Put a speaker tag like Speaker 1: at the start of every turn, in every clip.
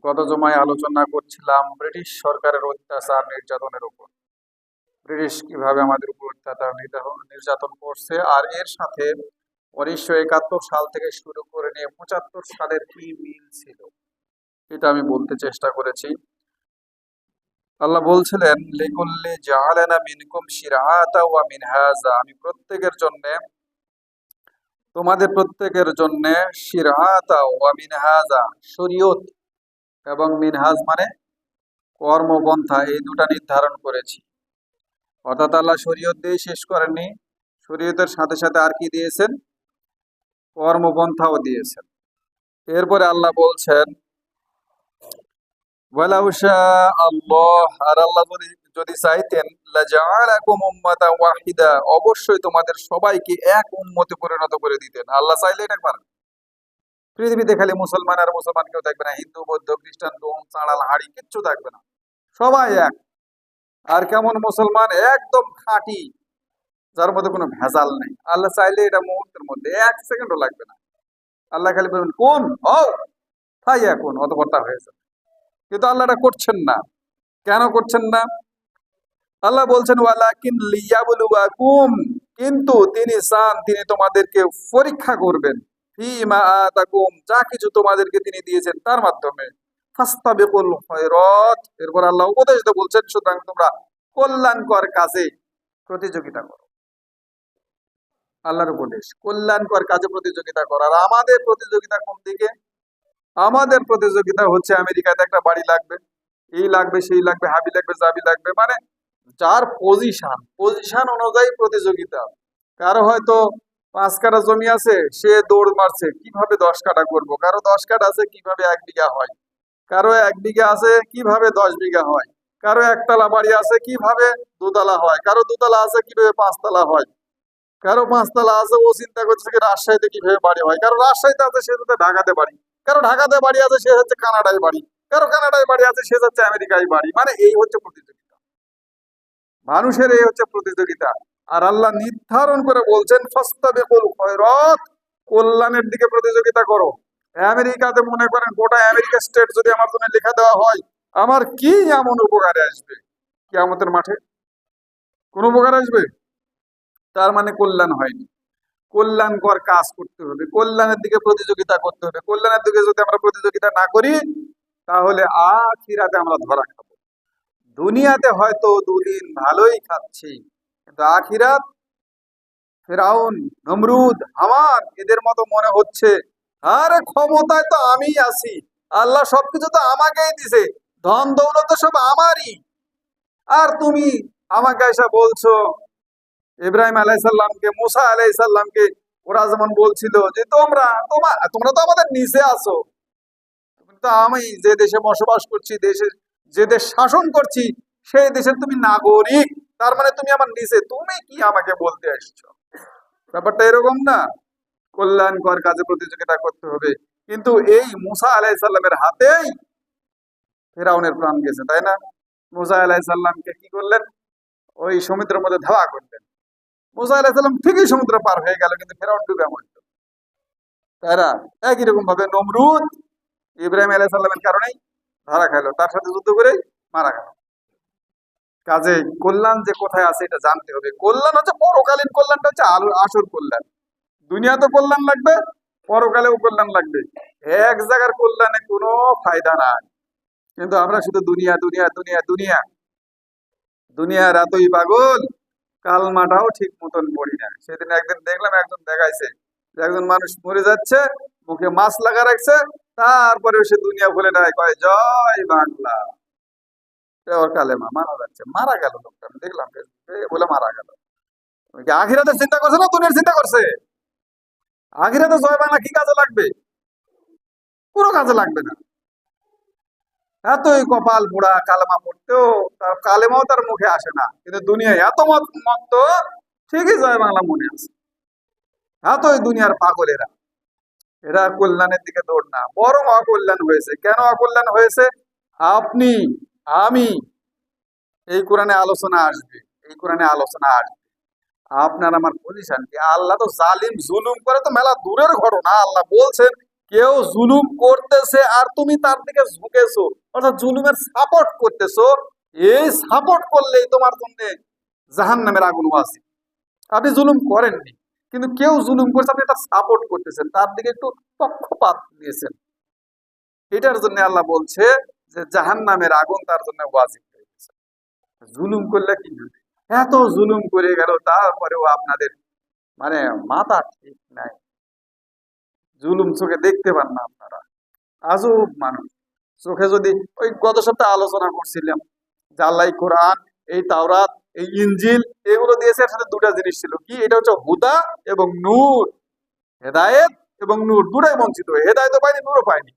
Speaker 1: গত জমায় আলোচনা করছিলাম ব্রিটিশ সরকারের অত্যাচার নির্যাতনের উপর। ব্রিটিশ কিভাবে আমাদের উপর অত্যাচার নির্যাতন করছে, আর এর সাথে 1971 সাল থেকে শুরু করে নিয়ে 75 সালের কি মিল ছিল, এটা আমি বলতে চেষ্টা করেছি। আল্লাহ বলছিলেন, লিকুল্লি জাআলানা মিনকুম শিরআতা ওয়া মিনহাজা, আমি প্রত্যেকের জন্য, তোমাদের প্রত্যেকের জন্য শিরআতা ওয়া মিনহাজা, শরীয়ত এবং মিনহাজ মানে কর্মপন্থা, এই দুটা নির্ধারণ করেছি। অর্থাৎ আল্লাহ শরীয়ত দিয়ে শেষ করেননি, শরীয়তের সাথে সাথে আর কি দিয়েছেন? কর্মপন্থাও দিয়েছেন। এরপরে আল্লাহ বলছেন, ওয়ালাউ শাআ আল্লাহ, আর আল্লাহ যদি চাইতেন, লাজআলাকুম উম্মাতান ওয়াহিদা, অবশ্যই তোমাদের সবাইকে এক উম্মতে পরিণত করে দিতেন। আল্লাহ চাইলে এটা পারেন। পৃথিবীতে খালি মুসলমান আর মুসলমান কেউ থাকবে না, হিন্দু বৌদ্ধ খ্রিস্টান ডোম চাঁড়াল হাড়ি কিচ্ছু থাকবে না, সবাই এক। আর কেমন মুসলমান? একদম খাঁটি, যার মধ্যে কোনো ভেজাল নেই। আল্লাহ চাইলে এটা মুহূর্তের মধ্যে, 1 সেকেন্ডও লাগবে না। আল্লাহ খালি বলবেন কোন হও, তাই এখন অতপরটা হয়েছে। কিন্তু আল্লাহ এটা করছেন না। কেন করছেন না? আল্লাহ বলছেন, ওয়ালাকিন লিয়াবলুয়াকুম, কিন্তু তিনি চান, তিনি তোমাদেরকে পরীক্ষা করবেন। ফিমা আতাকুম, যা কিছু তোমাদেরকে তিনি দিয়েছেন তার মাধ্যমে। ফাস্তাবিকুল খায়রাত, এরপর আল্লাহ উপদেশ দিয়ে বলছেন, সুতরাং তোমরা কল্যাণকর কাজে প্রতিযোগিতা করো। আল্লাহর উপদেশ, কল্যাণকর কাজে প্রতিযোগিতা করো। আর আমাদের প্রতিযোগিতা কোন দিকে? আমাদের প্রতিযোগিতা হচ্ছে আমেরিকাতে একটা বাড়ি লাগবে, এই লাগবে, সেই লাগবে, হাবি লাগবে, জাবি লাগবে, মানে যার পজিশন অনুযায়ী প্রতিযোগিতা। কারো হয়তো 5 কাঠা জমি আছে, সে দৌড় মারছে কিভাবে 10 কাঠা করবো। কারো 10 কাঠা আছে, কিভাবে 1 বিঘা হয়। কারো 1 বিঘা আছে, কিভাবে 10 বিঘা হয়। কারো একতলা বাড়ি আছে, কিভাবে 2 তলা হয়। কারো 2 তলা আছে, কিভাবে 5 তলা হয়। কারো 5 তলা আছে, ও চিন্তা করছে কি রাজশাহীতে কিভাবে বাড়ি হয়। কারো রাজশাহীতে আছে, সে হচ্ছে ঢাকাতে বাড়ি। কারো ঢাকাতে বাড়ি আছে, সে হচ্ছে কানাডায় বাড়ি। কারো কানাডায় বাড়ি আছে, সে হচ্ছে আমেরিকায় বাড়ি। মানে এই হচ্ছে প্রতিযোগিতা, মানুষের এই হচ্ছে প্রতিযোগিতা। আর আল্লাহ নির্ধারণ করে বলছেন, ফাস্তাবিকুল খায়রাত, কল্যাণের দিকে প্রতিযোগিতা করো। আমেরিকাতে মনে করেন গোটা আমেরিকা স্টেট যদি আমার জন্য লেখা দেওয়া হয়, আমার কি এমন উপকারে আসবে? কিয়ামতের মাঠে কোন উপকার আসবে? তার মানে কল্যাণ হয়নি। কল্যাণকর কাজ করতে হবে, কল্যাণের দিকে প্রতিযোগিতা করতে হবে। কল্যাণের দিকে যদি আমরা প্রতিযোগিতা না করি, তাহলে আখিরাতে আমরা ধরা খাবো। দুনিয়াতে হয়তো 2 দিন ভালোই খাচ্ছি, কিন্তু আখিরাত ফেরাউন, নমরুদ, হামান এদের মতো মনে হচ্ছে, আরে ক্ষমতায় তো আমিই আছি, আল্লাহ সবকিছু তো আমাকেই দিছে, ধন দৌলত সব আমারই, আর তুমি আমাকে এসে বলছো। ইব্রাহিম আলাইসাল্লামকে, মুসা আলাইসাল্লামকে ওরা যেমন বলছিল যে তোমরা তোমরা তো আমাদের নিচে আছো, তো আমি যে দেশে বসবাস করছি, যে দেশ শাসন করছি, সেই দেশের তুমি নাগরিক, তার মানে তুমি আমার নিচে, তুমি কি আমাকে বলতে আসছো? ব্যাপারটা এরকম না। কল্যাণকর কাজে প্রতিযোগিতা করতে হবে। কিন্তু এই মুসা আলাইসাল্লামের হাতেই ফেরাউনের প্রাণ গেছে, তাই না? মুসা আলাইসাল্লামকে কি করলেন? ওই সমুদ্রের মধ্যে ধাওয়া করলেন। মুসা আলাইসাল্লাম ঠিকই সমুদ্র পার হয়ে গেল, কিন্তু ফেরাউন ডুবে মরল। তাই না? একই রকম ভাবে নমরুদ ইব্রাহিম আলাইসাল্লামের কারণেই ধরা খাইলো, তার সাথে যুদ্ধ করে মারা গেল। কাজে কল্যাণ যে কোথায় আছে এটা জানতে হবে। কল্যাণ হচ্ছে পরকালীন, কল্যাণটা হচ্ছে আসল কল্যাণ। দুনিয়াতে কল্যাণ লাগবে, পরকালেও কল্যাণ লাগবে। এক জায়গার কল্যাণে কোনো ফায়দা নাই। কিন্তু আমরা শুধু দুনিয়া দুনিয়া দুনিয়া দুনিয়া দুনিয়ার এতই পাগল, কালমাটাও ঠিক মতন পড়ি না। সেদিন একদিন দেখলাম, একজন দেখাইছে যে একজন মানুষ মরে যাচ্ছে, মুখে মাছ লাগা রাখছে, তারপরে সে দুনিয়া ভুলে নাই, কয় জয় বাংলা। ওর কালেমা মারা যাচ্ছে, মারা গেল লোকটা, আমি দেখলাম বলে মারা গেল। আখিরাতের চিন্তা করছে না দুনিয়ার চিন্তা করছে? আখিরাতে জয় বাংলা কি কাজে লাগবে? কোনো কাজে লাগবে না। এতই কপাল পোড়া, কালেমা পড়তেও তার কালেমাও তার মুখে আসে না, কিন্তু দুনিয়ায় এত মত ঠিকই জয় বাংলা মনে আছে। এতই দুনিয়ার পাগলেরা, এরা কল্যাণের দিকে দৌড় না, বরং অকল্যাণ হয়েছে। কেন অকল্যাণ হয়েছে? আপনি, আমি, এই কোরআনে আলোচনা আসবে, এই কোরআনে আলোচনা আসবে। আপনার আমার পজিশন কি? আল্লাহ তো জালিম, জুলুম করে তো মেলা দূরের ঘটনা। আল্লাহ বলছেন কেউ জুলুম করতেছে আর তুমি তার দিকে ঝুঁকেছো, অর্থাৎ জুলুমের সাপোর্ট করতেছো, এই সাপোর্ট করলেই তোমার জন্য জাহান্নামের আগুন আছে। আপনি জুলুম করেননি, কিন্তু কেউ জুলুম করছে, আপনি তার সাপোর্ট করতেছেন, তার দিকে একটু পক্ষপাত নিয়েছেন, এটার জন্য আল্লাহ বলছে যে জাহান্নামের আগুন তার জন্য ওয়াজিব হয়ে গেছে। জুলুম করলে কি হবে? এত জুলুম করে গেল, তারপরেও আপনাদের মানে মাথা ঠিক নাই, জুলুম চোখে দেখতে পান না আপনারা, আজব মানুষ। চোখে যদি ওই গত সপ্তাহে আলোচনা করছিলাম যে আল্লাহ কোরআন, এই তাওরাত, এই ইনজিল এগুলো দিয়েছে, এর সাথে দুটা জিনিস ছিল কি, এটা হচ্ছে হুদা এবং নূর, হেদায়েত এবং নূর, দুটাই বঞ্চিত, হেদায়েতও পায়নি, নূরও পায়নি।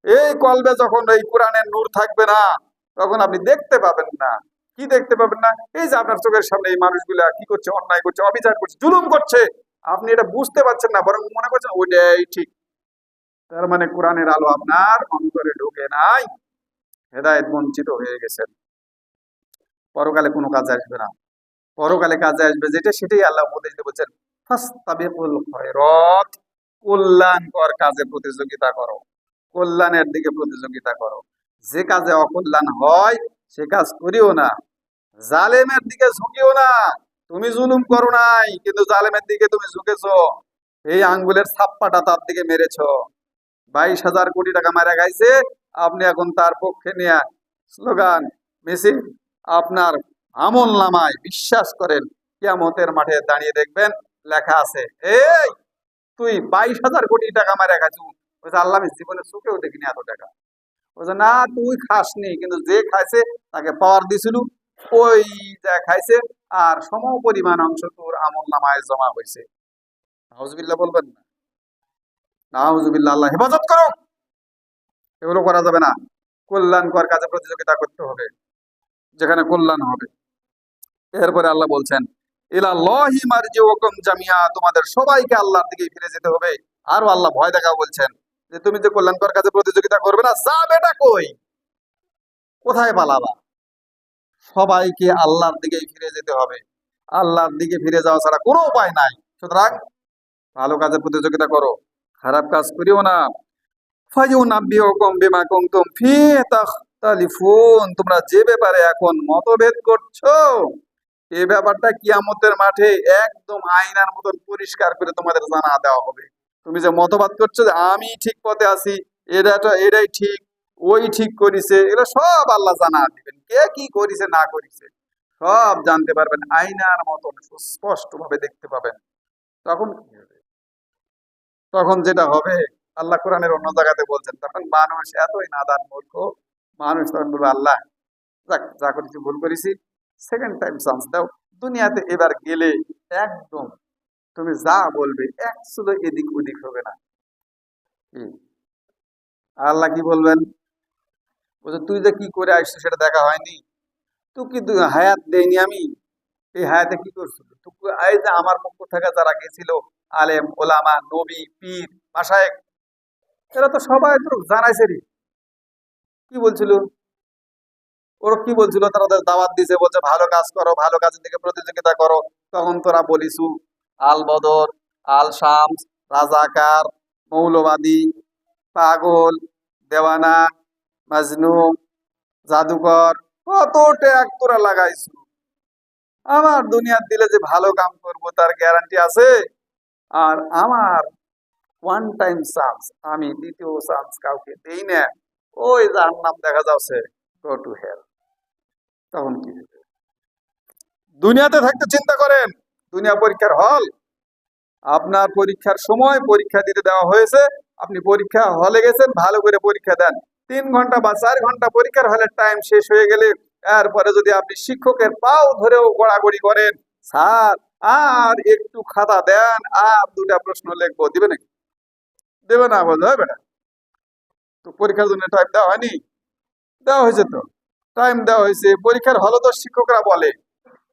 Speaker 1: এই কলবে যখন এই কোরআনের নূর থাকবে না, তখন আপনি দেখতে পাবেন না। কি দেখতে পাবেন না? এই যে আপনার চোখের সামনে এই মানুষগুলা কি করছে, অন্যায় করছে, অবিচার করছে, জুলুম করছে, আপনি এটা বুঝতে পারছেন না, বরং মনে করছেন ওইটাই ঠিক। তার মানে কোরআনের আলো আপনার অন্তরে ঢোকে নাই, হেদায়েত বঞ্চিত হয়ে গেছেন। পরকালে কোনো কাজে আসবে না, পরকালে কাজে আসবে যেটা, সেটাই আল্লাহ উপদেশ দিয়ে বলছেন, ফাস্তাবিকুল খায়রাত, কল্যাণকর কাজে প্রতিযোগিতা করো, কল্যাণের দিকে প্রতিযোগিতা করো। যে কাজে অকল্যাণ হয় সে কাজ করিও না, জালেমের দিকে ঝুঁকিও না। তুমি জুলুম করো নাই, কিন্তু জালেমের দিকে তুমি ঝুঁকেছো, এই আঙ্গুলের ছাপ্পাটা তার দিকে মেরেছো, 22,000 কোটি টাকা মারা গাইছে, আপনি এখন তার পক্ষে নিয়ে স্লোগান মিছিল, আপনার আমল নামায় বিশ্বাস করেন কিয়ামতের মাঠে দাঁড়িয়ে দেখবেন লেখা আছে, এই তুই 22,000 কোটি টাকা মারা খাইছু। বলছে আল্লাহ আমি জীবনে চোখেও দেখিনি এত টাকা। বলছে না তুই খাসনি, কিন্তু যে খাইছে তাকে পাওয়ার দিছিল, ওই যা খাইছে আর সম পরিমাণ অংশ তোর আমল নামায় জমা হয়েছে। নাউজুবিল্লাহ বলবেন না? নাউজুবিল্লাহ, আল্লাহ হেফাজত করো, এগুলো করা যাবে না। কল্যাণকর কাজে প্রতিযোগিতা করতে হবে, যেখানে কল্যাণ হবে। এরপরে আল্লাহ বলছেন ইলাল্লাহি মারজিউকুম জামিয়া, তোমাদের সবাইকে আল্লাহর দিকে ফিরে যেতে হবে। আরো আল্লাহ ভয় দেখাও বলছেন যে তুমি যে কল্যাণকর কাজে প্রতিযোগিতা করবে না, যাবেটা কই, কোথায় পালাবা? সবাইকে আল্লাহর দিকে ফিরে যেতে হবে, আল্লাহর দিকে ফিরে যাওয়া ছাড়া কোনো উপায় নাই। সুতরাং ভালো কাজে প্রতিযোগিতা করো, খারাপ কাজ করিও না। ফায়ুনাব্বিউকুম বিমা কুনতুম ফীহি তাখতালিফুন, তোমরা যে ব্যাপারে এখন মতভেদ করছো, এই ব্যাপারটা কিয়ামতের মাঠে একদম আয়নার মতন পরিষ্কার করে তোমাদের জানা দেওয়া হবে। তুমি যে মতবাদ করছো যে আমি ঠিক পথে আছি, এটাই ঠিক, ওই ঠিক করিছে, এগুলো সব আল্লাহ জানা দিবেন, কে কি করিছে না করিছে সব জানতে পারবেন, আয়নার মতন সুস্পষ্ট ভাবে দেখতে পাবেন। তখন কি হবে? তখন যেটা হবে, আল্লাহ কোরআনের অন্য জায়গাতে বলছেন, তখন মানুষ এতই নাদান মূর্খ, মানুষ তখন বলবে আল্লাহ যাক, যা করেছি ভুল করেছি, সেকেন্ড টাইম চান্স দাও। দুনিয়াতে এবার গেলে একদম তুমি যা বলবে একচুলো এদিক ওদিক হবে না। কি? আল্লাহ কি বলবেন? বলছে তুই যে কি করে আসছিস সেটা দেখা হয়নি, তুই কি হায়াত দেয়নি আমি, এই হায়াতে কি করছিল তুই? এই যে আমার পক্ষ থেকে যারা গেছিল, আলেম ওলামা নবী পীর মাশায়েখ, এরা তো সবাই তো জানাইছে রে, কি বলছিল, ওরা কি বলছিল, তারা ওদের দাওয়াত দিছে, বলছে ভালো কাজ করো, ভালো কাজের দিকে প্রতিযোগিতা করো। তখন তোরা বলিসু আল বদর, আল শামস, রাজাকার, মৌলবাদী, পাগল, দেওয়ানা, মাজনু, জাদুকর, কত ট্যাগ তোরা লাগাইছু। আমার দুনিয়ার দিলে যে ভালো কাম করবো তার গ্যারান্টি আছে? আর আমার ওয়ান টাইম চান্স, আমি দ্বিতীয় চান্স কাউকে দেই না, ওই যার নাম দেখা যাচ্ছে গো টু হেল। তখন কি হবে? দুনিয়াতে থাকতে চিন্তা করেন, দুনিয়া পরীক্ষার হল, আপনার পরীক্ষার সময় পরীক্ষা দিতে দেওয়া হয়েছে, আপনি পরীক্ষা হলে গেছেন, ভালো করে পরীক্ষা দেন। 3 ঘন্টা বা 4 ঘন্টা পরীক্ষার হলের টাইম শেষ হয়ে গেলে এরপরে যদি আপনি শিক্ষকের পাও ধরেও গড়াগড়ি করেন, স্যার আর একটু খাতা দেন, আর 2টা প্রশ্ন লিখবো, দিবে নাকি? দেবে না, বলতে হবে না। তো পরীক্ষার জন্য টাইম দেওয়া হয়নি? দেওয়া হয়েছে, তো টাইম দেওয়া হয়েছে। পরীক্ষার হলে তো শিক্ষকরা বলে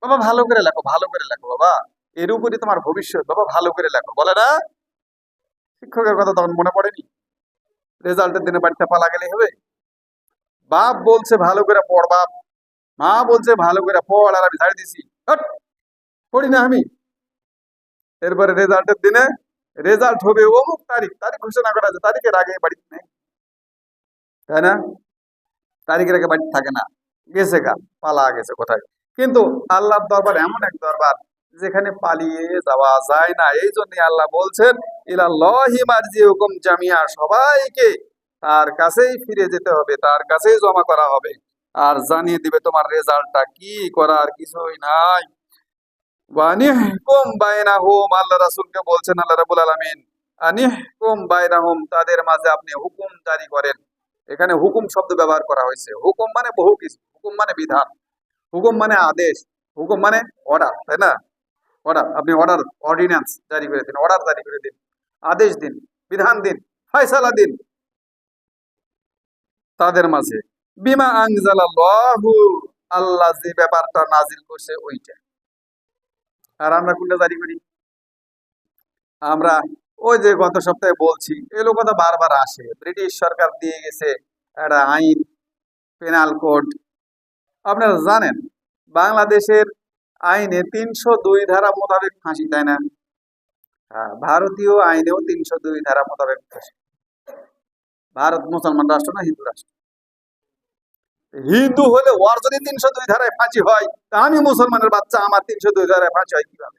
Speaker 1: বাবা ভালো করে লেখো, ভালো করে লেখো বাবা, এর উপরই তোমার ভবিষ্যৎ, বাবা ভালো করে লেখো, বলে না? শিক্ষকের কথা তখন মনে পড়েনি? রেজাল্টের দিনে বাড়িতে পালা গেলেই হবে? বাপ বলছে ভালো করে পড়, বাপ মা বলছে ভালো করে পড়, আর আমি ছাড়ি দিছি, হট, পড়ি না আমি। এরপরে রেজাল্টের দিনে রেজাল্ট হবে অমুক তারিখ, তারিখ ঘোষণা করা আছে, তারিখের আগে বাড়িতে নেই, তাই না? তারিখের আগে বাড়িতে থাকে না, গেছে গা, পালা গেছে কোথায়। কিন্তু আল্লাহর দরবার এমন এক দরবার যেখানে পালিয়ে যাওয়া যায় না। এই জন্য আল্লাহ বলছেন ইলাল্লাহি মারজিউকুম জামিয়া, সবাইকে তার কাছেই ফিরে যেতে হবে, তার কাছেই জমা করা হবে, আর জানিয়ে দিবে তোমার রেজাল্টটা কি, করার কিছুই নাই। ওয়ানিহকুম বাইনাহুম, আল্লাহ রাসূলকে বলছেন আল্লাহ রাব্বুল আলামিন, আনিহকুম বাইনাহুম, তাদের মাঝে আপনি হুকুম জারি করেন। এখানে হুকুম শব্দ ব্যবহার করা হয়েছে। হুকুম মানে বহু কিছু, হুকুম মানে বিধান, হুকুম মানে আদেশ, হুকুম মানে অর্ডার, তাই না? অর্ডার, আপনি অর্ডার, অর্ডিন্যান্স জারি করে দিন, অর্ডার জারি করে দিন, আদেশ দিন, বিধান দিন, ফয়সালা দিন তাদের মাঝে। বিমা আনজালাল্লাহু, আল্লাহ যে ব্যাপারটা নাজিল করছে ওইটা। আর আমরা কোনটা জারি করি? আমরা ওই যে গত সপ্তাহে বলছি, এগুলো কথা বারবার আসে, ব্রিটিশ সরকার দিয়ে গেছে একটা আইন, পেনাল কোড। আপনারা জানেন বাংলাদেশের আইনে 302 ধারা মোতাবেক ফাঁসি, তাই না? হ্যাঁ, ভারতীয় আইনেও 302 ধারা মোতাবেক ফাঁসি। ভারত মুসলমান রাষ্ট্র না হিন্দু রাষ্ট্র? হিন্দু হলে ওর যদি 302 ধারায় ফাঁসি হয়, তা আমি মুসলমানের বাচ্চা, আমার 302 ধারায় ফাঁসি হয় কিভাবে?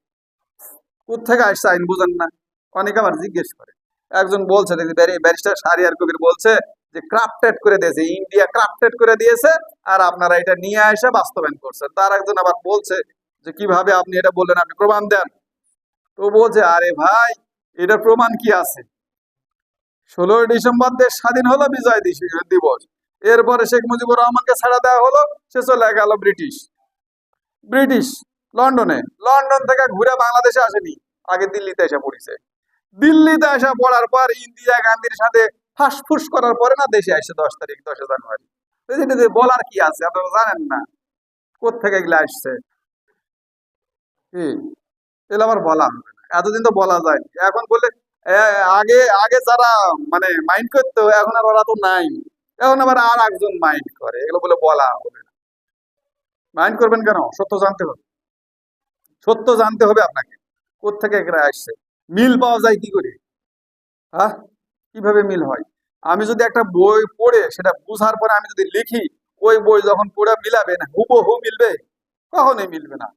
Speaker 1: কোথেকে আসছে আইন বুঝেন না? অনেকে আবার জিজ্ঞেস করে। একজন বলছে, দেখি ব্যারিস্টার শাহরিয়ার কবির বলছে যে ক্রাফটেড করে দিয়েছে, ইন্ডিয়া ক্রাফটেড করে দিয়েছে, আর আপনারা এটা নিয়ে এসে বাস্তবায়ন করছেন। তার একজন আবার বলছে যে কিভাবে আপনি এটা বললেন, আপনি প্রমাণ দেন। তো বলছে, আরে ভাই, এটা প্রমাণ কি আছে? 16ই ডিসেম্বর দেশ স্বাধীন হলো, বিজয় দিবস, এরপরে শেখ মুজিবুর রহমানকে ছাড়া দেওয়া হলো, সে চলে গেল ব্রিটিশ, ব্রিটিশ লন্ডনে, লন্ডন থেকে ঘুরে বাংলাদেশে আসেনি, আগে দিল্লিতে এসে পড়েছে। দিল্লিতে আসা পড়ার পর ইন্দিরা গান্ধীর সাথে ফাঁসফুস করার পরে না দেশে আসছে 10 তারিখ, 10 জানুয়ারি। বলার কি আছে, আপনারা জানেন না কোথেকে এগুলো আসছে? কি এগুলো আবার বলা হবে না, এতদিন তো বলা যায়। এখন বলে আগে আগে যারা মানে মাইন্ড করতো, এখন আর ওরা তো নাই, এখন আবার আর একজন মাইন্ড করে, এগুলো বলে বলা হবে না। মাইন্ড করবেন কেন? সত্য জানতে হবে, সত্য জানতে হবে আপনাকে, কোথেকে এগুলো আসছে। মিল পাওয়া যায় কি করে? হ্যাঁ, কিভাবে মিল হয়? আমি যদি একটা বই পড়ে সেটা বুঝার পরে আমি যদি লিখি, ওই বই যখন পড়ে মিলাবে না, হুবহু মিলবে? কখনোই মিলবে না।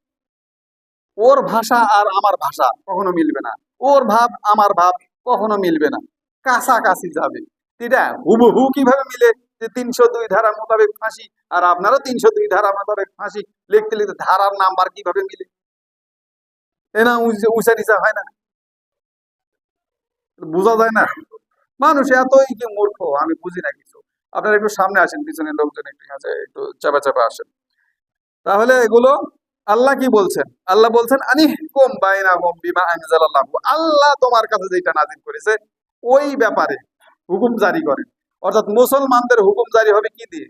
Speaker 1: ওর ভাষা আর আমার ভাষা কখনো মিলবে না, ওর ভাব আমার ভাব কখনো মিলবে না, কাছাকাছি যাবে। এটা হুবহু কিভাবে মিলে যে 302 ধারা মোতাবেক ফাঁসি, আর আপনারও 302 ধারা মোতাবেক ফাঁসি, লিখতে লিখতে ধারার নাম্বার কিভাবে মিলে? এ না উঁচা নিচা হয় না, বোঝা যায় না। মানুষ এতই কি মূর্খ, আমি বুঝি না কিছু। আপনারা একটু সামনে আসেন, পিছনের লোকজন একটু আছে, একটু চাপা চাপা আসেন। তাহলে এগুলো আল্লাহ কি বলছেন? আল্লাহ বলছেন আনিহকুম বাইনাহুম বিমা আনজালাল্লাহু, আল্লাহ তোমার কাছে যেটা নাযিল করেছে ওই ব্যাপারে হুকুম জারি করেন। অর্থাৎ মুসলমানদের হুকুম জারি হবে কি দিয়ে?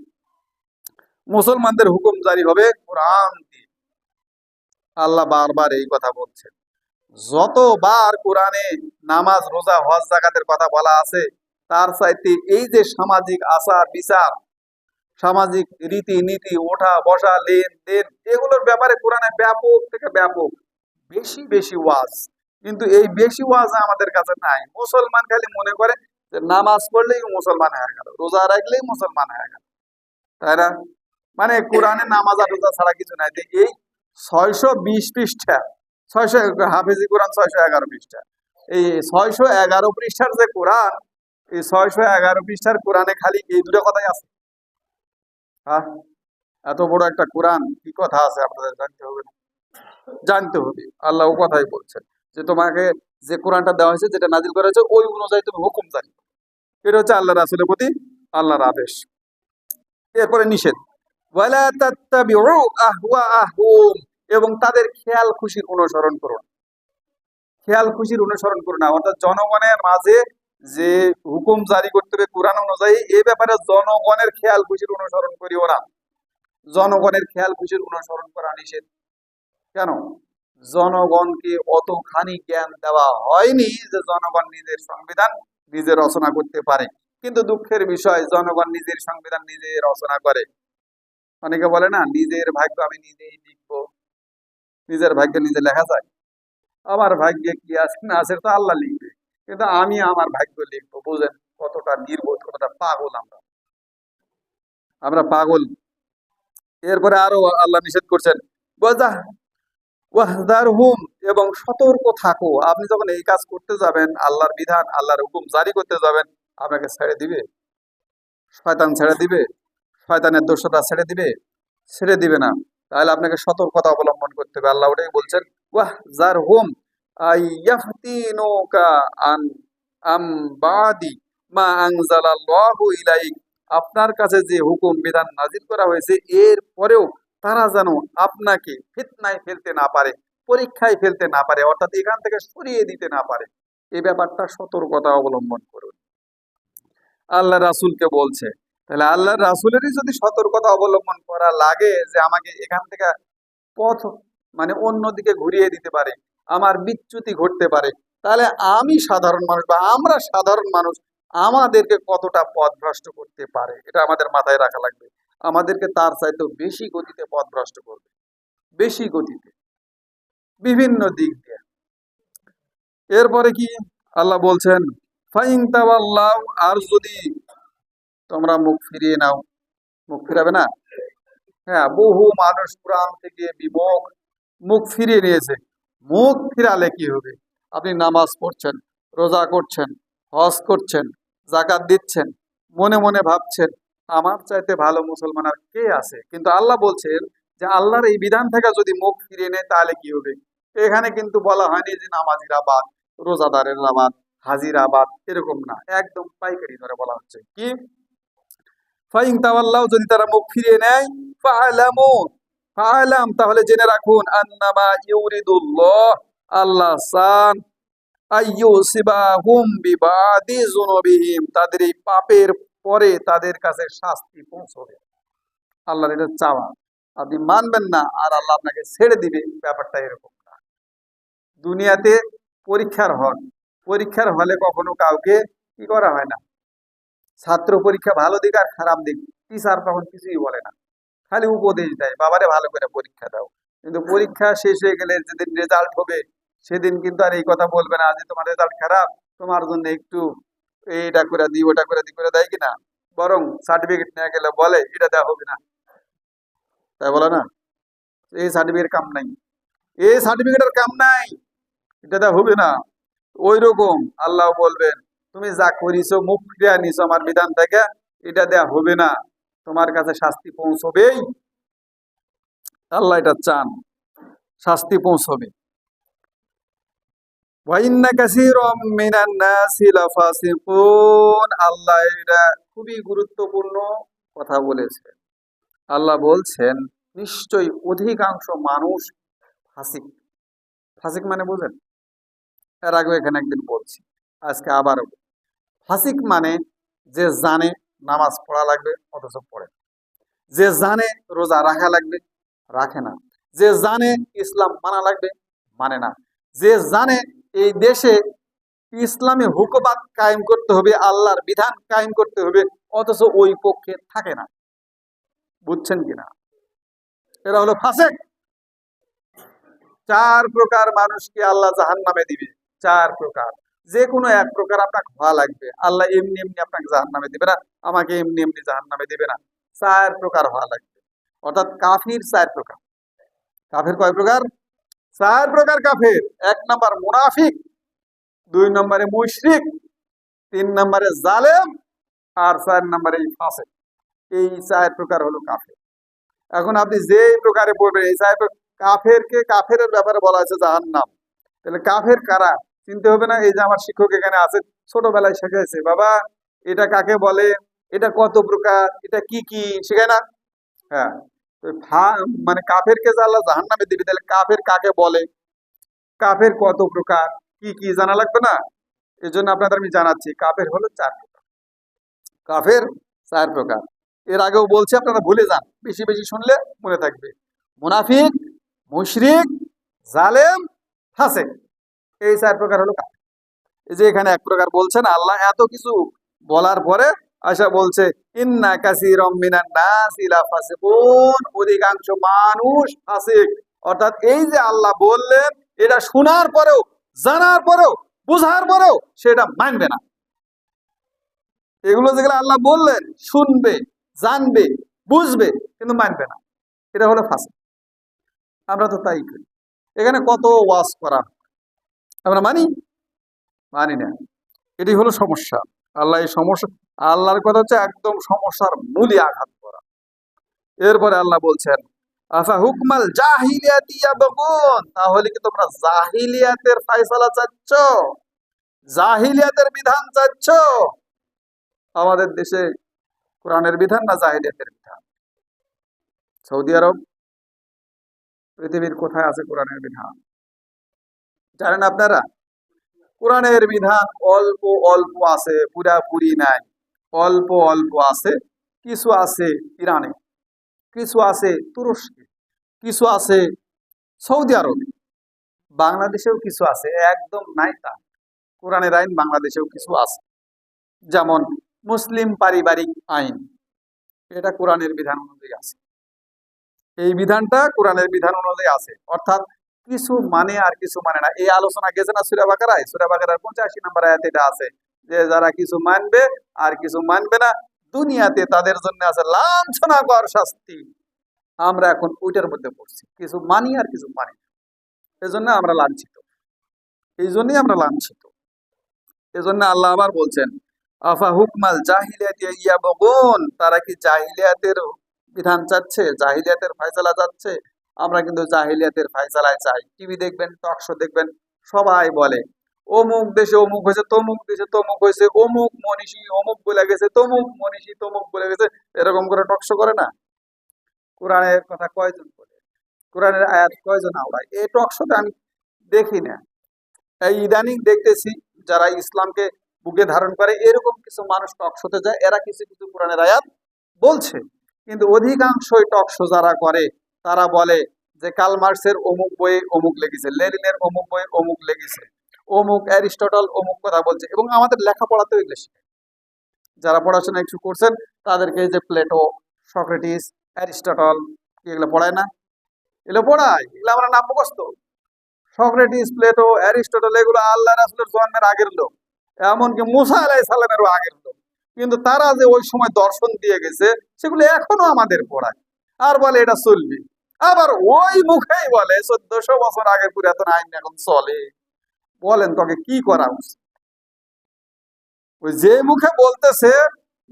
Speaker 1: মুসলমানদের হুকুম জারি হবে কোরআন দিয়ে। আল্লাহ বারবার এই কথা বলছেন। যতবার কোরআনে নামাজ, রোজা, হজ, যাকাতের কথা বলা আছে, তার চাইতে এই যে সামাজিক আচার বিচার, সামাজিক রীতি নীতি, ওঠা বসা, লেনদেন, এগুলোর ব্যাপারে কোরআনে ব্যাপক থেকে ব্যাপক বেশি বেশি ওয়াজ। কিন্তু এই বেশি ওয়াজ আমাদের কাছে নাই। মুসলমান খালি মনে করে যে নামাজ পড়লেই মুসলমান হয়ে গেল, রোজা রাখলেই মুসলমান হয়ে গেল, তাই না? মানে কোরআনে নামাজ আর রোজা ছাড়া কিছু নাই। এই 620 পৃষ্ঠা, 600, হাফেজি কোরআন 611 পৃষ্ঠা, এই 611 পৃষ্ঠার যে কোরআন, এই 611 পৃষ্ঠার কোরআনে খালি এই দুটো কথাই আছে। হ্যাঁ, এত বড় একটা কোরআন, কি কথা আছে আপনাদের জানতে হবে না? জানতে হবে। আল্লাহ ও কথাই বলছেন যে তোমাকে যে কোরআনটা দেওয়া হয়েছে, যেটা নাজিল করা হয়েছে, ওই অনুযায়ী তুমি হুকুম জারি করো। এটা হচ্ছে আল্লাহ রাসূলের প্রতি আল্লাহর আদেশ। এরপরে নিষেধ, ওয়ালা তাত্তাবিউ আহওয়াআহুম, এবং তাদের খেয়াল খুশির অনুসরণ করো না। খেয়াল খুশির অনুসরণ করো না, অর্থাৎ জনগণের মাঝে যে হুকুম জারি করতে হবে কোরআন অনুযায়ী, এই ব্যাপারে জনগণের খেয়াল খুশির অনুসরণ করিও না। জনগণের খেয়াল খুশির অনুসরণ করা নিষেধ। কেন? জনগণকে অতখানি জ্ঞান দেওয়া হয়নি যে জনগণ নিজের সংবিধান নিজে রচনা করতে পারে। কিন্তু দুঃখের বিষয়, জনগণ নিজের সংবিধান নিজে রচনা করে। অনেকে বলে না, নিজের ভাগ্য আমি নিজেই লিখবো। নিজের ভাগ্য নিজে লেখা যায়? আমার ভাগ্যে কি আছে না আছে তো আল্লাহ লিখবে। কিন্তু আমি আমার ভাগ্য লিখবো। বুঝেন কতটা নির্বোধ, কতটা পাগল আমরা। আমরা পাগল। এরপরে আরো আল্লাহ নিষেধ করছেন, ওয়াহদারহুম, এবং সতর্ক থাকো। আপনি যখন এই কাজ করতে যাবেন, আল্লাহর বিধান আল্লাহর হুকুম জারি করতে যাবেন, আপনাকে ছেড়ে দিবে? শয়তান ছেড়ে দিবে? শয়তানের দোষরা ছেড়ে দিবে? ছেড়ে দিবে না। তাহলে আপনাকে সতর্কতা অবলম্বন করতে হবে। আল্লাহ ওটাই বলছেন, ওয়াহজারহুম আইয়াফতিনুকা আন আম বাদি মা আনজালাল্লাহু ইলাইক। আপনার কাছে যে হুকুম বিধান নাজিল করা হয়েছে, এর পরেও তারা যেন আপনাকে ফিতনায় ফেলতে না পারে, পরীক্ষায় ফেলতে না পারে, অর্থাৎ এখান থেকে সরিয়ে দিতে না পারে। এই ব্যাপারটা সতর্কতা অবলম্বন করুন। আল্লাহ রাসূলকে বলছে। তাহলে আল্লাহ রাসূলেরই যদি সতর্কতা অবলম্বন করা লাগে যে আমাকে এখান থেকে পথ মানে অন্যদিকে ঘুরিয়ে দিতে পারে, আমার বিচ্যুতি ঘটতে পারে, তাহলে আমি সাধারণ মানুষ বা আমরা সাধারণ মানুষ আমাদেরকে কতটা পথভ্রষ্ট করতে পারে, এটা আমাদের মাথায় রাখা লাগবে। আমাদেরকে তার চাইতেও বেশি গতিতে পথভ্রষ্ট করবে, বেশি গতিতে, বিভিন্ন দিক দিয়ে। এরপরে কি আল্লাহ বলছেন, ফাইন তাওয়াল্লাউ, আর যদি তোমরা মুখ ফিরিয়ে নাও। মুখ ফিরাবে না? হ্যাঁ, বহু মানুষ কোরআন থেকে বিমুখ, মুখ ফিরিয়ে নিয়েছে। মুখ ফিরালে কি হবে? আপনি নামাজ পড়ছেন, রোজা করছেন, হজ করছেন, জাকাত দিচ্ছেন, মনে মনে ভাবছেন আমার চাইতে ভালো মুসলমান আর কে আছে, কিন্তু আল্লাহ বলছেন যে আল্লাহর এই বিধান থেকে যদি মুখ ফিরিয়ে নেয় তাহলে কি হবে। এখানে কিন্তু বলা হয়নি যে নামাজিরা বাদ, রোজাদারেরা বাদ, হাজিরা বাদ, এরকম না, একদম পাইকারি ধরে বলা হচ্ছে কি, ফাইন তাওয়াল্লাহ, যদি তারা মুখ ফিরিয়ে নেয়, ফাআলামু, ফাআলাম, তাহলে জেনে রাখুন, আন্নামা ইউরিদুল্লাহ, আল্লাহ চান, আইয়ুসিবাহুম বিবাদি যুনুবিহিম, তাদের এই পাপের পরে তাদের কাছে শাস্তি পৌঁছবে। আল্লাহর এটা চাওয়া। আপনি মানবেন না আর আল্লাহ আপনাকে ছেড়ে দিবে, ব্যাপারটা এরকম না। দুনিয়াতে পরীক্ষার হল, পরীক্ষার হলে কখনো কাউকে কি করা হয় না। ছাত্র পরীক্ষা ভালো দিক আর খারাপ দিক টিচার তখন কিছুই বলে না, খালি উপদেশ দেয়, বাবারে ভালো করে পরীক্ষা দাও। কিন্তু পরীক্ষা শেষ হয়ে গেলে যেদিন রেজাল্ট হবে, সেদিন কিন্তু আর এই কথা বলবে না যে তোমার রেজাল্ট খারাপ, তোমার জন্য একটু এইটা করে দিই, ওটা করে দিই, করে দেয় কিনা, বরং সার্টিফিকেট নিয়ে গেলে বলে এটা দেওয়া হবে না, তাই বলে না, এই সার্টিফিকেট কাম নাই, এই সার্টিফিকেটের কাম নাই, এটা দেওয়া হবে না। ওই রকম আল্লাহ বলবেন, তুমি যা করিছো, মুখ ফিরিয়ে নিছো আমার বিধান থেকে, এটা দেয়া হবে না, তোমার কাছে শাস্তি পৌঁছবেই। আল্লাহ এটা চান, শাস্তি পৌঁছবে। ওয়াইন্না কাসীরাম মিনান নাসি লাফাসিকুন, আল্লাহ এটা খুবই গুরুত্বপূর্ণ কথা বলেছে। আল্লাহ বলছেন নিশ্চয়ই অধিকাংশ মানুষ ফাসিক। ফাসিক মানে বুঝেন? এর আগে এখানে একদিন বলছি, আজকে আবারও। ফাসিক মানে যে জানে নামাজ পড়া লাগবে অথচ পড়ে না, যে জানে রোজা রাখা লাগবে রাখে না, যে জানে ইসলাম মানা লাগবে মানে না, যে জানে এই দেশে ইসলামী হুকুমাত কায়েম করতে হবে, আল্লাহর বিধান কায়েম করতে হবে, অথচ ওই পক্ষে থাকে না। বুঝছেন কিনা? এরা হলো ফাসিক। চার প্রকার মানুষকে আল্লাহ জাহান্নামে দিবে, চার প্রকার। যে কোনো এক প্রকার আপনাকে হওয়া লাগবে। আল্লাহ এমনি এমনি আপনাকে জাহান্নামে দিবে না, আমাকে এমনি এমনি জাহান্নামে দিবে না, চার প্রকার হওয়া লাগবে। অর্থাৎ কাফির চার প্রকার। কাফের কয় প্রকার? চার প্রকার কাফের। এক নম্বর মুনাফিক, দুই নম্বরে মুশরিক, তিন নম্বরে জালেম, আর চার নম্বরে ফাসিক। এই চার প্রকার হলো কাফের। এখন আপনি যে প্রকারে পড়বেন, এই চার কাফেরকে, কাফের ব্যাপারে বলা হয়েছে জাহান্নাম, তাহলে কাফের কারা চিনতে হবে না? এই যে আমার শিক্ষক এখানে আছে, ছোটবেলায় শেখাইছে, বাবা এটা কাকে বলে, এটা কত প্রকার, এটা কি কি, শেখায় না? হ্যাঁ, মানে কাফেরকে যে আল্লাহ জাহান্নামে দিবে, তাহলে কাফের কাকে বলে, কাফের কত প্রকার, কি কি জানা লাগবে না? এই জন্য আপনাদের আমি জানাচ্ছি, কাফের হলো চার প্রকার। কাফের চার প্রকার। এর আগেও বলছি, আপনারা ভুলে যান, বেশি বেশি শুনলে মনে থাকবে। মুনাফিক, মুশরিক, জালেম, ফাসিক, এই চার প্রকার হলো কাফের। এই যে এখানে এক প্রকার বলছেন আল্লাহ, এত কিছু বলার পরে আশা বলছে ইন্না কাসীরাম মিনান নাসি লাফাসিকুন, অধিকাংশ মানুষ ফাসিক। অর্থাৎ এই যে আল্লাহ বললেন, এটা শোনার পরেও, জানার পরেও বুঝার পরেও সেটা মানবে না। এগুলো যেগুলো আল্লাহ বললেন শুনবে, জানবে, বুঝবে, কিন্তু মানবে না, এটা হলো ফাসিক। আমরা তো তাই করি। এখানে কত ওয়াজ করা, আমরা মানি না। এটি হলো সমস্যা। আল্লাহ এই সমস্যা, আল্লাহর কথা হচ্ছে একদম সমস্যার মূলে আঘাত করা। এরপরে আল্লাহ বলছেন আফা হুকমাল জাহিলিয়াতি ইয়াবগুন, তাহলে কি তোমরা জাহিলিয়াতের ফয়সালা চাচ্ছ, জাহিলিয়াতের বিধান চাচ্ছ? আমাদের দেশে কোরআনের বিধান না জাহিলিয়াতের বিধান? সৌদি আরব, পৃথিবীর কোথায় আছে কোরআনের বিধান জানেন আপনারা? কোরআনের বিধান অল্প অল্প আছে, পুরাপুরি নাই, অল্প অল্প আছে। কিছু আছে ইরানে, কিছু আছে তুরস্কে, কিছু আছে সৌদি আরবে, বাংলাদেশেও কিছু আছে, একদম নাই তা। কোরআনের আইন বাংলাদেশেও কিছু আছে, যেমন মুসলিম পারিবারিক আইন, এটা কোরআনের বিধান অনুযায়ী আছে। এই বিধানটা কোরআনের বিধান অনুযায়ী আছে, অর্থাৎ কিছু মানে আর কিছু মানে না। এই আলোচনা গেছে না সূরা বাকারায়? সূরা বাকারার 85 নম্বর আয়াতে এটা আছে যে যারা কিছু মানবে আর কিছু মানবে না, দুনিয়াতে তাদের জন্য আছে লাঞ্ছনাকর শাস্তি। আমরা এখন ওইটার মধ্যে পড়ছি, কিছু মানি আর কিছু মানি না। এজন্য আমরা লাঞ্ছিত, এই জন্যই আমরা লাঞ্ছিত। এজন্য আল্লাহ আবার বলছেন আফা হুকমাল জাহিলিয়াতি ইয়াবগুন, তারা কি জাহিলিয়াতের বিধান চাচ্ছে, জাহিলিয়াতের ফয়সালা চাচ্ছে? আমরা কিন্তু জাহিলিয়াতের ফয়সালায় চাই। টিভি দেখবেন, টক শো দেখবেন, সবাই বলে অমুক দেশে অমুক হয়েছে, তমুক দেশে তমুক হয়েছে, অমুক মনীষী অমুক বলে গেছে, তমুক মনীষী তমুক বলে গেছে, এরকম করে টক শো করে না? কোরআনের কথা কয়জন বলে, কোরআনের আয়াত কয়জন আওড়ায়? এই টক শোতে আমি দেখি না। এই ইদানিং দেখতেছি যারা ইসলামকে বুকে ধারণ করে এরকম কিছু মানুষ টক শোতে যায়, এরা কিছু কিছু কোরআনের আয়াত বলছে, কিন্তু অধিকাংশই টক শো যারা করে তারা বলে যে কার্ল মার্কসের অমুক বইয়ে অমুক লেগেছে, লেনিনের অমুক বইয়ে অমুক লেগেছে, অমুক অ্যারিস্টটল অমুক কথা বলছে। এবং আমাদের লেখাপড়াতেও এগুলো শিখে, যারা পড়াশোনা একটু করছেন তাদেরকে যে প্লেটো, সক্রেটিস, অ্যারিস্টটল এগুলো পড়ায় না? এগুলো পড়ায়, এগুলো আমরা নাম মুখস্থ। সক্রেটিস, প্লেটো, অ্যারিস্টটল এগুলো আল্লাহ রাসূলের জন্মের আগের লোক, এমনকি মুসা আলাইহিস সালামেরও আগের লোক, কিন্তু তারা যে ওই সময় দর্শন দিয়ে গেছে সেগুলো এখনো আমাদের পড়ায়, আর বলে এটা চলবে। আবার ওই মুখেই বলে 1400 বছর আগের পুরাতন আইন এখন চলে। বলেন তোকে কি করা উচিত? ওই যে মুখে বলতেছে,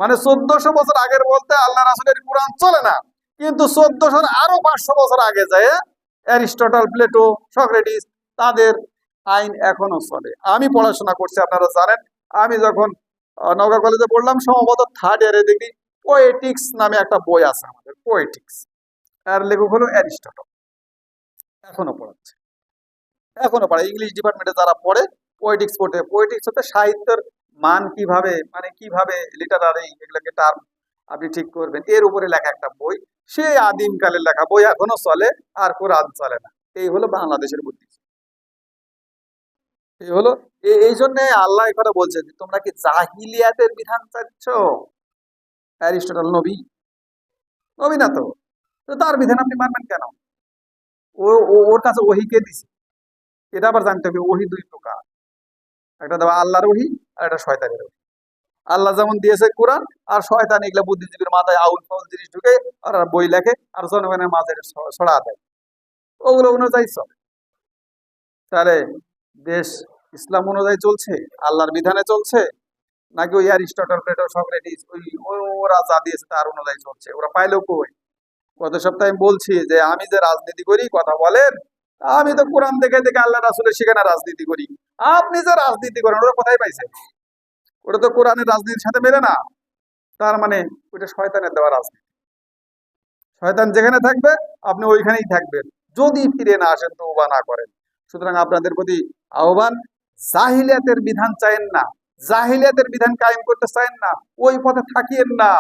Speaker 1: মানে 1400 বছর আগের বলতে আল্লাহ রাসূলের কোরআন চলে না, কিন্তু 1400 আরো 500 বছর আগে যায় অ্যারিস্টটল, প্লেটো, সক্রেটিস তাদের আইন এখনো চলে। আমি পড়াশোনা করছি, আপনারা জানেন, আমি যখন নওগাঁ কলেজে পড়লাম সম্ভবত 3rd ইয়ারে দেখি পোয়েটিক্স নামে একটা বই আছে আমাদের, পোয়েটিক্স, আর লেখক হলো অ্যারিস্টটল। এখনো পড়াচ্ছে, এখনো পড়ে। ইংলিশ ডিপার্টমেন্টে যারা পড়ে পোয়েটিক্স পড়তে, পোয়েটিক্স হচ্ছে সাহিত্যের মান কিভাবে, মানে কিভাবে লিটারারি এগুলোকে টার্ম আপনি ঠিক করবেন, এর উপরে লেখা একটা বই। সে আদিম কালের লেখা বই, এখনো চলে, আর কোরআন চলে না। এই হলো বাংলাদেশের বুদ্ধি। এই হলো এই জন্য আল্লাহ এই কথা বলছে যে তোমরা কি জাহিলিয়াতের বিধান চাচ্ছ? অ্যারিস্টটল নবী? নবী না তো, তো তার বিধান আপনি মানবেন কেন? ওর কাছে ওহী কে দিছে? এটা আবার জানতে হবে, ওহী 2 প্রকার, একটা দেওয়া আল্লাহর ওহী আর একটা শয়তানের ওহী। আল্লাহ যেমন দিয়েছে কোরআন, আর শয়তান এগুলা বুদ্ধিজীবীর মাথায় আউল ফাউল জিনিস ঢুকে আর বই লেখে আর জনগণের মাঝে ছড়া দেয়, ওগুলো অনুযায়ী চলে। তাহলে দেশ ইসলাম অনুযায়ী চলছে, আল্লাহর বিধানে চলছে, নাকি ওই অ্যারিস্টটল, প্লেটো, সক্রেটিস ওরা যা দিয়েছে তার অনুযায়ী চলছে? ওরা পাইলেও কই? গত সপ্তাহে আমি বলছি যে আমি যে রাজনীতি করি, কথা বলেন, আমি তো কোরআন দেখে দেখে আল্লাহ রাসূলের শিখানো রাজনীতি করি। আপনি যে রাজনীতি করেন ওরা কোথায় পাইছে? ওটা তো কোরআনের রাজনীতির সাথে মেলে না। তার মানে ওইটা শয়তানের দেওয়া রাজনীতি। শয়তান যেখানে থাকবে আপনি ওইখানেই থাকবেন, যদি ফিরে না আসেন, তওবা না করেন। সুতরাং আপনাদের প্রতি আহ্বান, জাহিলিয়াতের বিধান চাইেন না, জাহিলিয়াতের বিধান কায়েম করতে চাইেন না, ওই পথে থাকিয়েন না,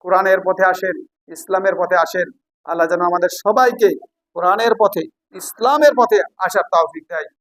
Speaker 1: কোরআনের পথে আসেন, ইসলামের পথে আসেন। আল্লাহ যেন আমাদের সবাইকে কোরআনের পথে, ইসলামের পথে আসার তৌফিক দেয়।